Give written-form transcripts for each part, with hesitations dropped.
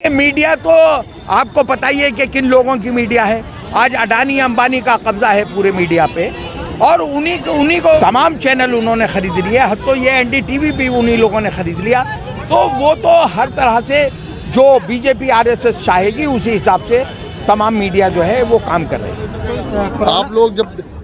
Media तो आपको पता ही है कि किन लोगों की मीडिया है। आज अडानी अंबानी का कब्जा है पूरे मीडिया पे और उन्हीं को तमाम चैनल उन्होंने खरीद लिया। तो ये एनडीटीवी भी उन्हीं लोगों ने खरीद लिया। तो वो तो हर तरह से जो बीजेपी आरएसएस चाहेगी उसी हिसाब से तमाम मीडिया जो है वो काम कर रही है।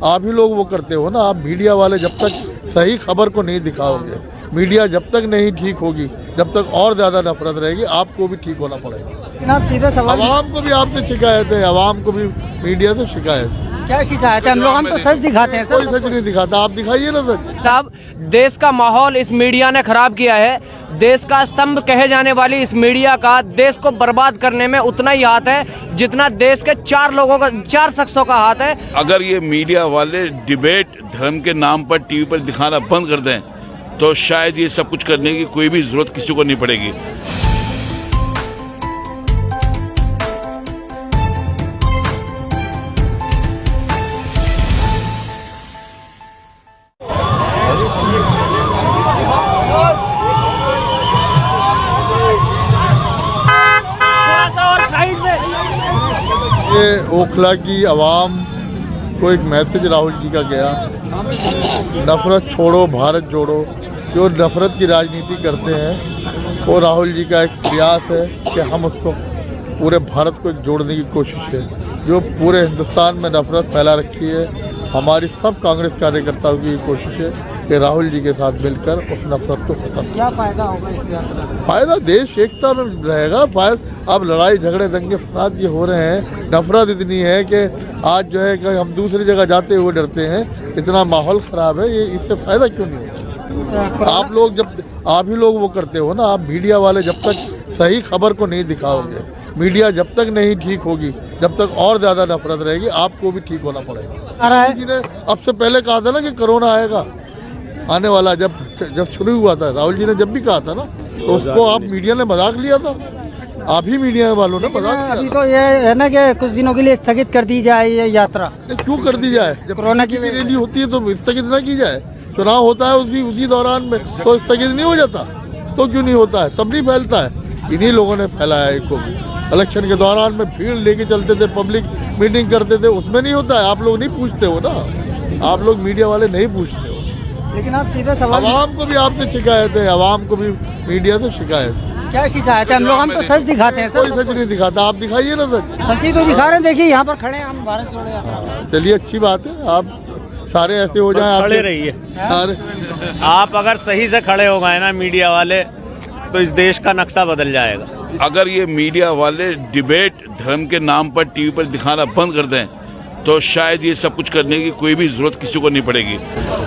आप ही लोग वो करते हो ना। आप मीडिया वाले जब तक सही खबर को नहीं दिखाओगे, मीडिया जब तक नहीं ठीक होगी, जब तक और ज़्यादा नफरत रहेगी, आपको भी ठीक होना पड़ेगा। आप सीधा सवाल, आवाम को भी आपसे शिकायत है, आवाम को भी मीडिया से शिकायत है। क्या शिकायत है? हम तो सच दिखाते हैं। कोई सच नहीं दिखाता, आप दिखाइए ना सच। साहब, देश का माहौल इस मीडिया ने खराब किया है। देश का स्तंभ कहे जाने वाली इस मीडिया का देश को बर्बाद करने में उतना ही हाथ है जितना देश के चार शख्सों का हाथ है। अगर ये मीडिया वाले डिबेट धर्म के नाम पर टीवी पर दिखाना बंद कर दें तो शायद ये सब कुछ करने की कोई भी जरूरत किसी को नहीं पड़ेगी। ये ओखला की आवाम को एक मैसेज राहुल जी का गया, नफरत छोड़ो भारत जोड़ो। जो नफरत की राजनीति करते हैं वो राहुल जी का एक प्रयास है कि हम उसको पूरे भारत को जोड़ने की कोशिश है। जो पूरे हिंदुस्तान में नफरत फैला रखी है, हमारी सब कांग्रेस कार्यकर्ताओं की कोशिश है कि राहुल जी के साथ मिलकर उस नफरत को खत्म। क्या फायदा होगा इस यात्रा? फायदा देश एकता में रहेगा। अब लड़ाई झगड़े दंगे फसाद ये हो रहे हैं, नफरत इतनी है कि आज जो है कि हम दूसरी जगह जाते हुए डरते हैं। इतना माहौल ख़राब है, ये इससे फ़ायदा क्यों नहीं होगा? आप ही लोग वो करते हो ना। आप मीडिया वाले जब तक सही खबर को नहीं दिखाओगे, मीडिया जब तक नहीं ठीक होगी, जब तक और ज़्यादा नफरत रहेगी, आपको भी ठीक होना पड़ेगा। जी ने अब से पहले कहा था ना कि कोरोना आएगा, आने वाला जब शुरू हुआ था, राहुल जी ने जब भी कहा था ना, तो उसको आप मीडिया ने मजाक लिया था। आप ही मीडिया वालों ने मजाक लिया। अभी तो ये है ना कि कुछ दिनों के लिए स्थगित कर दी जाए ये यात्रा। क्यों कर दी जाए? जब कोरोना की रैली होती है तो स्थगित ना की जाए। चुनाव होता है उसी दौरान में तो स्थगित नहीं हो जाता। तो क्यों नहीं होता है? तब नहीं फैलता है। इन्हीं लोगों ने फैलाया है इसको भी। इलेक्शन के दौरान में भीड़ लेके चलते थे, पब्लिक मीटिंग करते थे, उसमें नहीं होता है। आप लोग नहीं पूछते हो ना, आप लोग मीडिया वाले नहीं पूछते हो। लेकिन आप सीधा सवाल, आवाम को भी आपसे शिकायत है, आवाम को भी मीडिया से शिकायत है। क्या शिकायत है? हम तो सच दिखाते हैं। कोई सच नहीं दिखाता, आप दिखाइए ना सच। सच्ची तो दिखा रहे हैं। देखिए यहाँ पर खड़े हैं हम, भारत जोड़ो यात्रा। चलिए अच्छी बात है, आप सारे ऐसे हो जाएं। खड़े रहिए। आप अगर सही से खड़े हो गए ना मीडिया वाले, तो इस देश का नक्शा बदल जाएगा। अगर ये मीडिया वाले डिबेट धर्म के नाम पर टीवी पर दिखाना बंद कर दें तो शायद ये सब कुछ करने की कोई भी जरूरत किसी को नहीं पड़ेगी।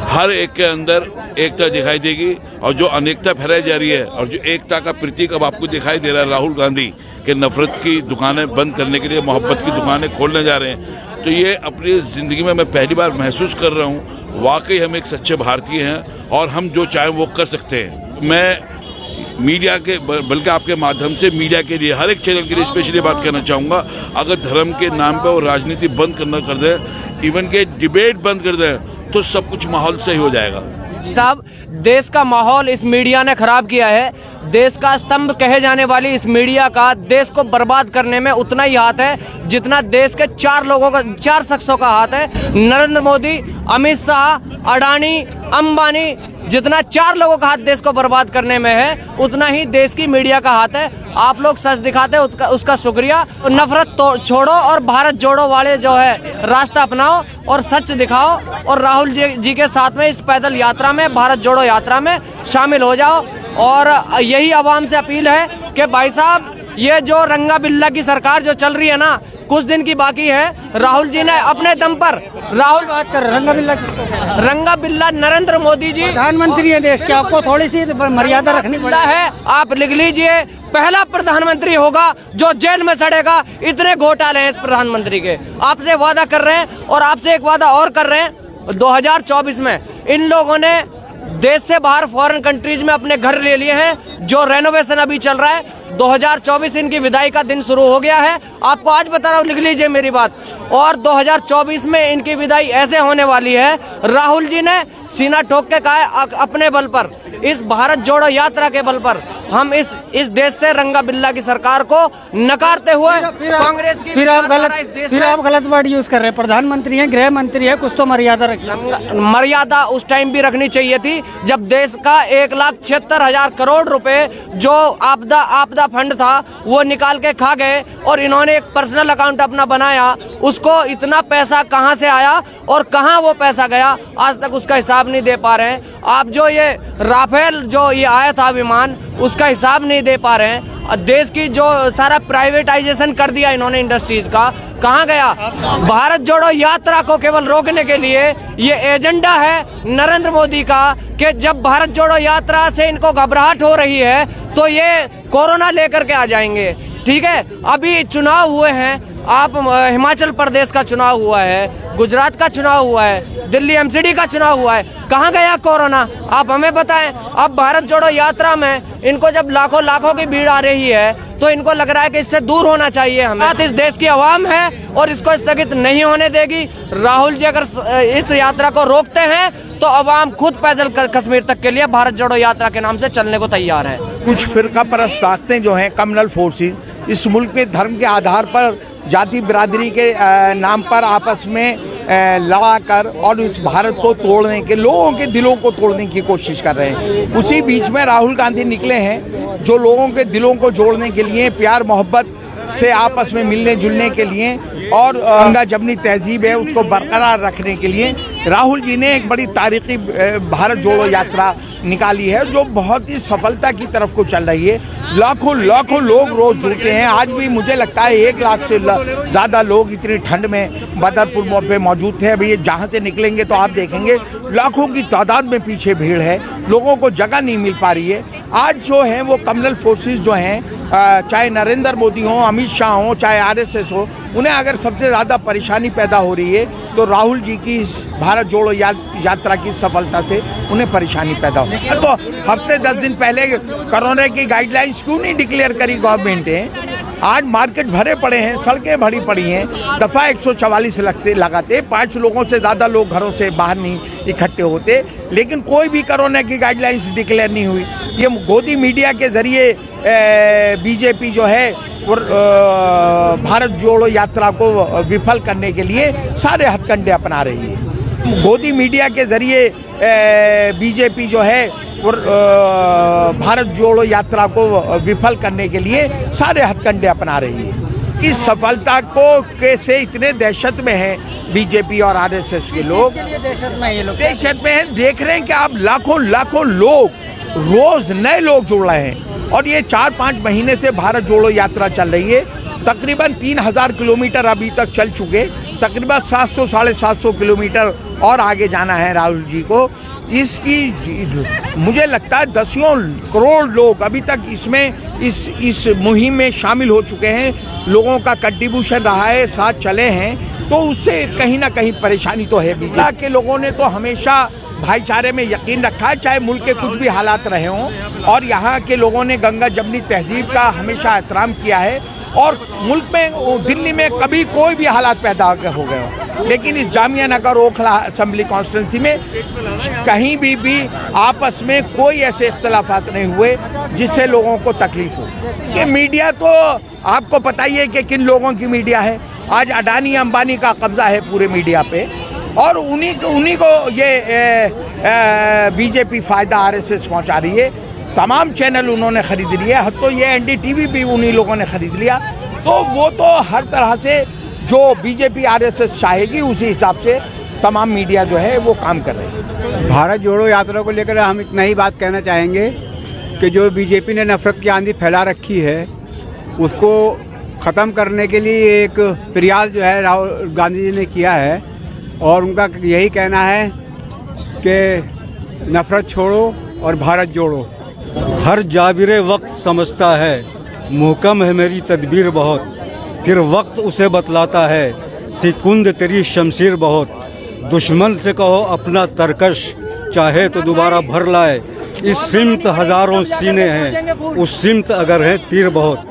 हर एक के अंदर एकता दिखाई देगी और जो अनेकता फैलाई जा रही है और जो एकता का प्रतीक अब आपको दिखाई दे रहा है राहुल गांधी के नफरत की दुकानें बंद करने के लिए मोहब्बत की दुकानें खोलने जा रहे हैं, तो ये अपनी ज़िंदगी में मैं पहली बार महसूस कर रहा हूँ। वाकई हम एक सच्चे भारतीय हैं और हम जो चाहें वो कर सकते हैं। मैं मीडिया के बल्कि आपके माध्यम से मीडिया के लिए, हर एक चैनल के लिए स्पेशली बात करना चाहूँगा, अगर धर्म के नाम पे वो राजनीति बंद करना कर दें, इवन के डिबेट बंद कर दें, तो सब कुछ माहौल सही हो जाएगा। साहब, देश का माहौल इस मीडिया ने खराब किया है। देश का स्तंभ कहे जाने वाली इस मीडिया का देश को बर्बाद करने में उतना ही हाथ है जितना देश के चार शख्सों का हाथ है। नरेंद्र मोदी, अमित शाह, अडानी, अंबानी, जितना 4 लोगों का हाथ देश को बर्बाद करने में है, उतना ही देश की मीडिया का हाथ है। आप लोग सच दिखाते हैं, उसका शुक्रिया। नफरत छोड़ो और भारत जोड़ो वाले जो है रास्ता अपनाओ और सच दिखाओ और राहुल जी के साथ में इस पैदल यात्रा में, भारत जोड़ो यात्रा में शामिल हो जाओ। और यही आवाम से अपील है कि भाई साहब, ये जो रंगा बिल्ला की सरकार जो चल रही है ना, कुछ दिन की बाकी है। राहुल जी ने अपने दम पर, राहुल बात कर रंगा बिल्ला किसको कह रहे हैं? रंगा बिल्ला नरेंद्र मोदी जी प्रधानमंत्री है देश के, आपको थोड़ी सी मर्यादा रखनी पड़ेगी। है, आप लिख लीजिए, पहला प्रधानमंत्री होगा जो जेल में सड़ेगा। इतने घोटाले हैं इस प्रधानमंत्री के। आपसे वादा कर रहे हैं और आपसे एक वादा और कर रहे हैं। 2024 में इन लोगों ने देश से बाहर फॉरेन कंट्रीज में अपने घर ले लिए हैं। जो रेनोवेशन अभी चल रहा है 2024 इनकी विदाई का दिन शुरू हो गया है। आपको आज बता रहा हूँ, लिख लीजिए मेरी बात। और 2024 में इनकी विदाई ऐसे होने वाली है, राहुल जी ने सीना ठोक के कहा है अपने बल पर, इस भारत जोड़ो यात्रा के बल पर हम इस देश से रंगा बिल्ला की सरकार को नकारते हुए कांग्रेस की फिर आप गलत वर्ड यूज कर रहे हैं। प्रधानमंत्री हैं, गृह मंत्री है, कुछ तो मर्यादा रखिए। मर्यादा उस टाइम भी रखनी चाहिए थी जब देश का 1,76,000 करोड़ रुपए जो आपदा फंड था वो निकाल के खा गए और इन्होंने एक पर्सनल अकाउंट अपना बनाया। उसको इतना पैसा कहां से आया और कहां वो पैसा गया, आज तक उसका हिसाब नहीं दे पा रहे हैं। आप जो ये राफेल जो ये आया था विमान, उसका हिसाब नहीं दे पा रहे हैं। देश की जो सारा प्राइवेटाइजेशन कर दिया इन्होंने इंडस्ट्रीज का, कहां गया? भारत जोड़ो यात्रा को केवल रोकने के लिए ये एजेंडा है नरेंद्र मोदी का कि जब भारत जोड़ो यात्रा से इनको घबराहट हो रही है तो ये कोरोना लेकर के आ जाएंगे। ठीक है, अभी चुनाव हुए हैं, आप हिमाचल प्रदेश का चुनाव हुआ है, गुजरात का चुनाव हुआ है, दिल्ली एमसीडी का चुनाव हुआ है, कहाँ गया कोरोना? आप हमें बताएं। अब भारत जोड़ो यात्रा में इनको जब लाखों की भीड़ आ रही है तो इनको लग रहा है कि इससे दूर होना चाहिए हमें। इस देश की आवाम है और इसको स्थगित नहीं होने देगी। राहुल जी अगर इस यात्रा को रोकते हैं तो आवाम खुद पैदल कश्मीर तक के लिए भारत जोड़ो यात्रा के नाम से चलने को तैयार है। कुछ फिरका परस्त ताकतें जो हैं, कम्युनल फोर्सेस, इस मुल्क के धर्म के आधार पर जाति बिरादरी के नाम पर आपस में लड़ा कर और इस भारत को तोड़ने के, लोगों के दिलों को तोड़ने की कोशिश कर रहे हैं। उसी बीच में राहुल गांधी निकले हैं जो लोगों के दिलों को जोड़ने के लिए, प्यार मोहब्बत से आपस में मिलने जुलने के लिए और गंगा जमनी तहजीब है उसको बरकरार रखने के लिए राहुल जी ने एक बड़ी तारीखी भारत जोड़ो यात्रा निकाली है जो बहुत ही सफलता की तरफ को चल रही है। लाखों लोग रोज जुड़ते हैं। आज भी मुझे लगता है 1 लाख से ज़्यादा लोग इतनी ठंड में बदरपुर पे मौजूद थे। अभी जहाँ से निकलेंगे तो आप देखेंगे लाखों की तादाद में पीछे भीड़ है, लोगों को जगह नहीं मिल पा रही है। आज जो है वो कम्युनल फोर्सेस जो हैं, चाहे नरेंद्र मोदी हों, अमित शाह हों, चाहे RSS हो, उन्हें अगर सबसे ज़्यादा परेशानी पैदा हो रही है तो राहुल जी की इस भारत जोड़ो यात्रा की सफलता से उन्हें परेशानी पैदा हो। तो हफ्ते 10 दिन पहले कोरोना की गाइडलाइंस क्यों नहीं डिक्लेयर करी गवर्नमेंट ने? आज मार्केट भरे पड़े हैं, सड़कें भरी पड़ी हैं, दफ़ा 144 लगाते, 5 लोगों से ज़्यादा लोग घरों से बाहर नहीं इकट्ठे होते, लेकिन कोई भी कोरोना की गाइडलाइंस डिक्लेयर नहीं हुई। ये गोदी मीडिया के ज़रिए बीजेपी जो है और भारत जोड़ो यात्रा को विफल करने के लिए सारे हथकंडे अपना रही है। गोदी मीडिया के ज़रिए बीजेपी जो है और भारत जोड़ो यात्रा को विफल करने के लिए सारे हथकंडे अपना रही है। इस सफलता को कैसे इतने दहशत में है बीजेपी और RSS के लोग, दहशत में है। देख रहे हैं कि आप लाखों लोग रोज नए लोग जुड़ रहे हैं और ये 4-5 महीने से भारत जोड़ो यात्रा चल रही है। तकरीबन 3000 किलोमीटर अभी तक चल चुके, तकरीबन 700-750 किलोमीटर और आगे जाना है राहुल जी को। इसकी मुझे लगता है 10 करोड़ लोग अभी तक इसमें इस मुहिम में शामिल हो चुके हैं। लोगों का कंट्रीब्यूशन रहा है, साथ चले हैं, तो उससे कहीं ना कहीं परेशानी तो है। बीजेपी के लोगों ने तो हमेशा भाईचारे में यकीन रखा है, चाहे मुल्क के कुछ भी हालात रहे हों, और यहाँ के लोगों ने गंगा जमनी तहजीब का हमेशा एहतराम किया है। और मुल्क में, दिल्ली में कभी कोई भी हालात पैदा हो गए हो, लेकिन इस जामिया नगर ओखला असेंबली कॉन्स्टिट्यूंसी में कहीं भी आपस में कोई ऐसे इख्तलाफात नहीं हुए जिससे लोगों को तकलीफ हो। कि मीडिया तो आपको पता ही है कि किन लोगों की मीडिया है। आज अडानी अंबानी का कब्जा है पूरे मीडिया पे और उन्हीं को ये बीजेपी फ़ायदा RSS पहुंचा रही है। तमाम चैनल उन्होंने ख़रीद लिए, तो ये NDTV भी उन्हीं लोगों ने ख़रीद लिया। तो वो तो हर तरह से जो बीजेपी RSS चाहेगी उसी हिसाब से तमाम मीडिया जो है वो काम कर रही है। भारत जोड़ो यात्रा को लेकर हम इतना ही बात कहना चाहेंगे कि जो बीजेपी ने नफरत की आंधी फैला रखी है उसको ख़त्म करने के लिए एक प्रयास जो है राहुल गांधी जी ने किया है और उनका यही कहना है कि नफरत छोड़ो और भारत जोड़ो। हर जाबिर वक्त समझता है मुहकम है मेरी तदबीर बहुत, फिर वक्त उसे बतलाता है थी कुंद तेरी शमशीर बहुत। दुश्मन से कहो अपना तरकश, चाहे तो दोबारा भर लाए इस सिमत हजारों सीने हैं, उस सिमत अगर है तीर बहुत।